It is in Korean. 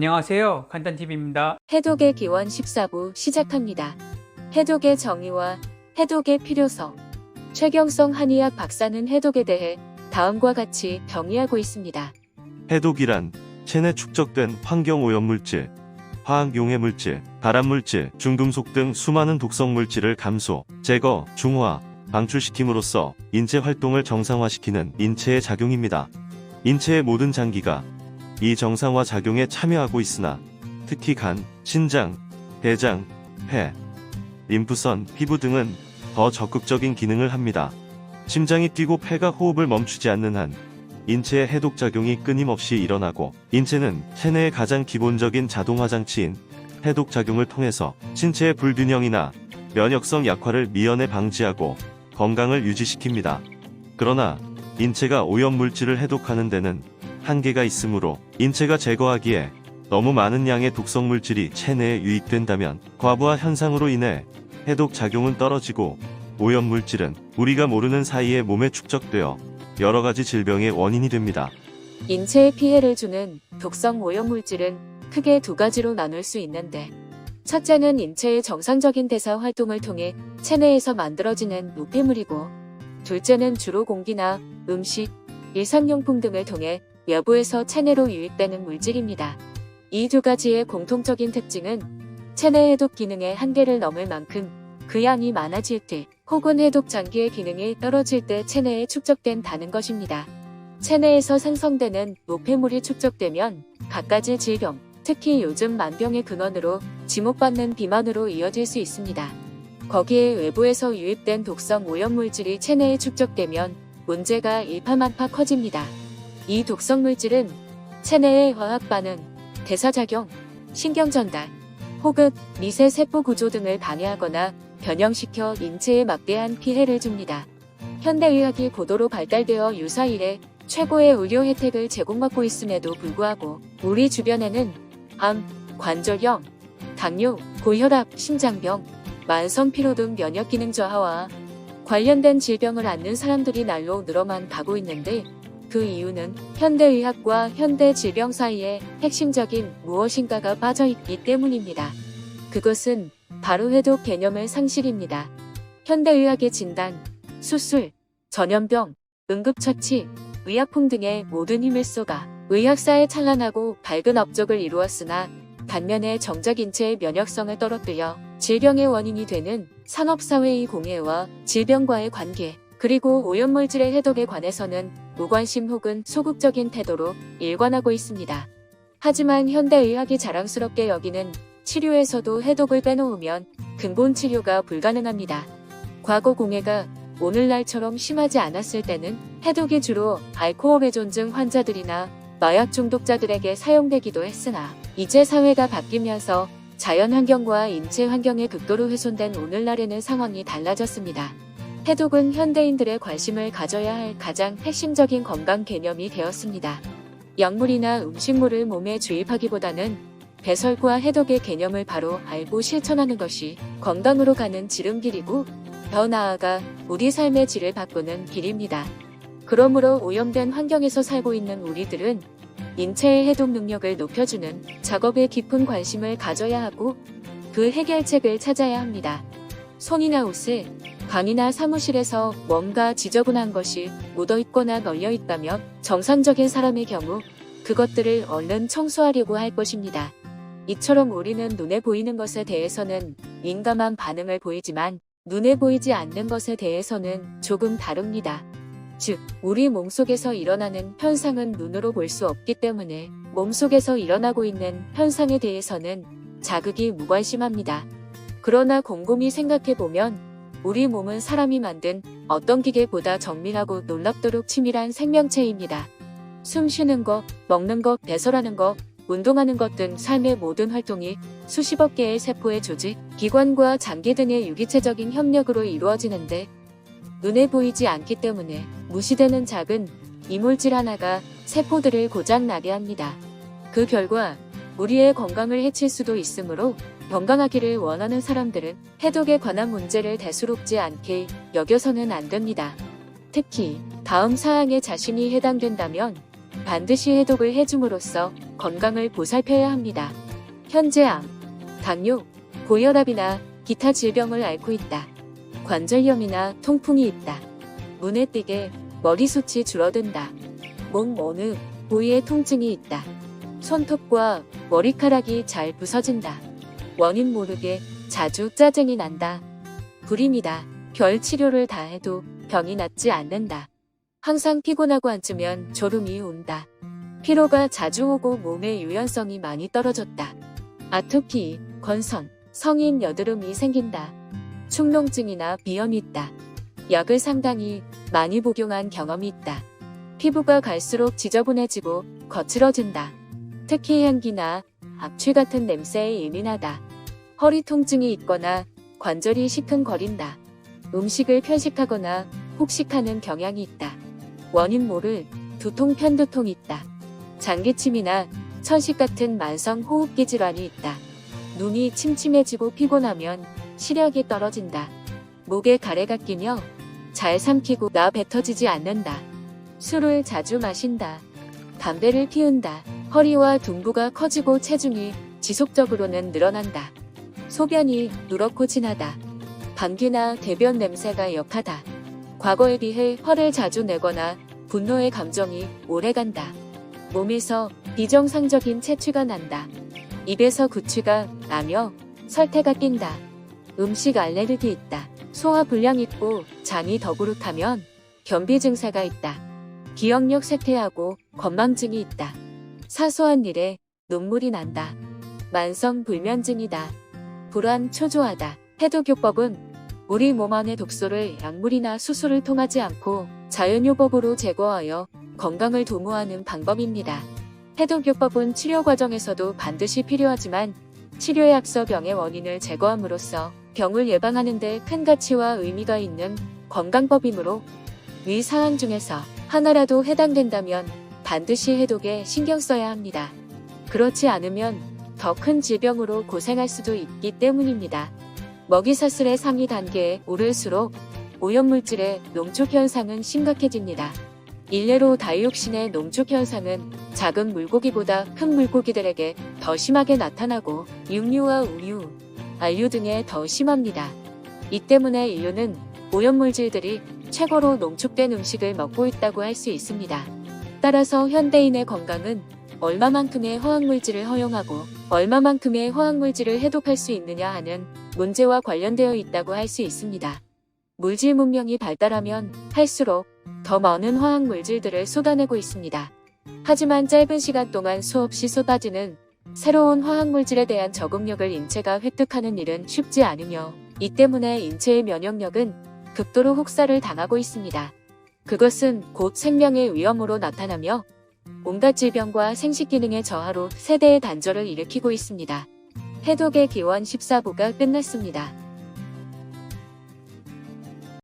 안녕하세요. 간단TV입니다. 해독의 기원 14부 시작합니다. 해독의 정의와 해독의 필요성. 최경성 한의학 박사는 해독에 대해 다음과 같이 정의하고 있습니다. 해독이란 체내 축적된 환경오염물질, 화학용해물질, 발암물질, 중금속 등 수많은 독성물질을 감소, 제거, 중화, 방출시킴으로써 인체 활동을 정상화시키는 인체의 작용입니다. 인체의 모든 장기가 이 정상화 작용에 참여하고 있으나 특히 간, 신장, 대장, 폐, 림프선, 피부 등은 더 적극적인 기능을 합니다. 심장이 뛰고 폐가 호흡을 멈추지 않는 한 인체의 해독작용이 끊임없이 일어나고 인체는 체내의 가장 기본적인 자동화장치인 해독작용을 통해서 신체의 불균형이나 면역성 약화를 미연에 방지하고 건강을 유지시킵니다. 그러나 인체가 오염물질을 해독하는 데는 한계가 있으므로 인체가 제거하기에 너무 많은 양의 독성물질이 체내에 유입된다면 과부하 현상으로 인해 해독작용은 떨어지고 오염물질은 우리가 모르는 사이에 몸에 축적되어 여러가지 질병의 원인이 됩니다. 인체에 피해를 주는 독성 오염물질은 크게 두 가지로 나눌 수 있는데, 첫째는 인체의 정상적인 대사 활동을 통해 체내에서 만들어지는 노폐물이고, 둘째는 주로 공기나 음식, 일상용품 등을 통해 외부에서 체내로 유입되는 물질입니다. 이 두 가지의 공통적인 특징은 체내 해독 기능의 한계를 넘을 만큼 그 양이 많아질 때 혹은 해독 장기의 기능이 떨어질 때 체내에 축적된다는 것입니다. 체내에서 생성되는 노폐물이 축적되면 갖가지 질병, 특히 요즘 만병의 근원으로 지목받는 비만으로 이어질 수 있습니다. 거기에 외부에서 유입된 독성 오염물질이 체내에 축적되면 문제가 일파만파 커집니다. 이 독성물질은 체내의 화학 반응, 대사작용, 신경전달, 혹은 미세 세포 구조 등을 방해하거나 변형시켜 인체에 막대한 피해를 줍니다. 현대의학이 고도로 발달되어 유사 이래 최고의 의료 혜택을 제공받고 있음에도 불구하고 우리 주변에는 암, 관절염, 당뇨, 고혈압, 심장병, 만성피로 등 면역기능 저하와 관련된 질병을 앓는 사람들이 날로 늘어만 가고 있는데, 그 이유는 현대의학과 현대질병 사이에 핵심적인 무엇인가가 빠져있기 때문입니다. 그것은 바로 해독 개념의 상실입니다. 현대의학의 진단, 수술, 전염병, 응급처치, 의약품 등의 모든 힘을 쏟아 의학사에 찬란하고 밝은 업적을 이루었으나 반면에 정작 인체의 면역성을 떨어뜨려 질병의 원인이 되는 산업사회의 공해와 질병과의 관계, 그리고 오염물질의 해독에 관해서는 무관심 혹은 소극적인 태도로 일관하고 있습니다. 하지만 현대의학이 자랑스럽게 여기는 치료에서도 해독을 빼놓으면 근본 치료가 불가능합니다. 과거 공해가 오늘날처럼 심하지 않았을 때는 해독이 주로 알코올 의존증 환자들이나 마약 중독자들에게 사용되기도 했으나, 이제 사회가 바뀌면서 자연환경과 인체 환경에 극도로 훼손된 오늘날에는 상황이 달라졌습니다. 해독은 현대인들의 관심을 가져야 할 가장 핵심적인 건강 개념이 되었습니다. 약물이나 음식물을 몸에 주입하기보다는 배설과 해독의 개념을 바로 알고 실천하는 것이 건강으로 가는 지름길이고, 더 나아가 우리 삶의 질을 바꾸는 길입니다. 그러므로 오염된 환경에서 살고 있는 우리들은 인체의 해독 능력을 높여주는 작업에 깊은 관심을 가져야 하고 그 해결책을 찾아야 합니다. 손이나 옷에, 방이나 사무실에서 뭔가 지저분한 것이 묻어있거나 널려있다면 정상적인 사람의 경우 그것들을 얼른 청소하려고 할 것입니다. 이처럼 우리는 눈에 보이는 것에 대해서는 민감한 반응을 보이지만 눈에 보이지 않는 것에 대해서는 조금 다릅니다. 즉, 우리 몸속에서 일어나는 현상은 눈으로 볼 수 없기 때문에 몸속에서 일어나고 있는 현상에 대해서는 자극이 무관심합니다. 그러나 곰곰이 생각해보면 우리 몸은 사람이 만든 어떤 기계보다 정밀하고 놀랍도록 치밀한 생명체입니다. 숨 쉬는 것, 먹는 것, 배설하는 것, 운동하는 것 등 삶의 모든 활동이 수십억 개의 세포의 조직, 기관과 장기 등의 유기체적인 협력으로 이루어지는데, 눈에 보이지 않기 때문에 무시되는 작은 이물질 하나가 세포들을 고장나게 합니다. 그 결과 우리의 건강을 해칠 수도 있으므로 건강하기를 원하는 사람들은 해독에 관한 문제를 대수롭지 않게 여겨서는 안 됩니다. 특히 다음 사항에 자신이 해당된다면 반드시 해독을 해줌으로써 건강을 보살펴야 합니다. 현재 암, 당뇨, 고혈압이나 기타 질병을 앓고 있다. 관절염이나 통풍이 있다. 눈에 띄게 머리숱이 줄어든다. 몸 어느 부위에 통증이 있다. 손톱과 머리카락이 잘 부서진다. 원인 모르게 자주 짜증이 난다. 불임이다. 별 치료를 다 해도 병이 낫지 않는다. 항상 피곤하고 앉으면 졸음이 온다. 피로가 자주 오고 몸의 유연성이 많이 떨어졌다. 아토피, 건선, 성인 여드름이 생긴다. 축농증이나 비염이 있다. 약을 상당히 많이 복용한 경험이 있다. 피부가 갈수록 지저분해지고 거칠어진다. 특히 향기나 악취 같은 냄새에 예민하다. 허리 통증이 있거나 관절이 시큰거린다. 음식을 편식하거나 폭식하는 경향이 있다. 원인 모를 두통, 편두통이 있다. 장기침이나 천식 같은 만성 호흡기 질환이 있다. 눈이 침침해지고 피곤하면 시력이 떨어진다. 목에 가래가 끼며 잘 삼키고 나 뱉어지지 않는다. 술을 자주 마신다. 담배를 피운다. 허리와 둔부가 커지고 체중이 지속적으로는 늘어난다. 소변이 누렇고 진하다. 감기나 대변 냄새가 역하다. 과거에 비해 화를 자주 내거나 분노의 감정이 오래간다. 몸에서 비정상적인 채취가 난다. 입에서 구취가 나며 설태가 낀다. 음식 알레르기 있다. 소화 불량 있고 장이 더부룩하면 변비 증세가 있다. 기억력 쇠퇴하고 건망증이 있다. 사소한 일에 눈물이 난다. 만성 불면증이다. 불안, 초조하다. 해독요법은 우리 몸 안의 독소를 약물이나 수술을 통하지 않고 자연요법으로 제거하여 건강을 도모하는 방법입니다. 해독요법은 치료 과정에서도 반드시 필요하지만 치료에 앞서 병의 원인을 제거함으로써 병을 예방하는 데 큰 가치와 의미가 있는 건강법이므로 위 사항 중에서 하나라도 해당된다면 반드시 해독에 신경 써야 합니다. 그렇지 않으면 더 큰 질병으로 고생할 수도 있기 때문입니다. 먹이사슬의 상위 단계에 오를수록 오염물질의 농축 현상은 심각해집니다. 일례로 다이옥신의 농축 현상은 작은 물고기보다 큰 물고기들에게 더 심하게 나타나고 육류와 우유, 알류 등에 더 심합니다. 이 때문에 인류는 오염물질들이 최고로 농축된 음식을 먹고 있다고 할 수 있습니다. 따라서 현대인의 건강은 얼마만큼의 화학물질을 허용하고 얼마만큼의 화학물질을 해독할 수 있느냐 하는 문제와 관련되어 있다고 할 수 있습니다. 물질 문명이 발달하면 할수록 더 많은 화학물질들을 쏟아내고 있습니다. 하지만 짧은 시간 동안 수없이 쏟아지는 새로운 화학물질에 대한 적응력을 인체가 획득하는 일은 쉽지 않으며 이 때문에 인체의 면역력은 극도로 혹사를 당하고 있습니다. 그것은 곧 생명의 위험으로 나타나며 온갖 질병과 생식기능의 저하로 세대의 단절을 일으키고 있습니다. 해독의 기원 14부가 끝났습니다.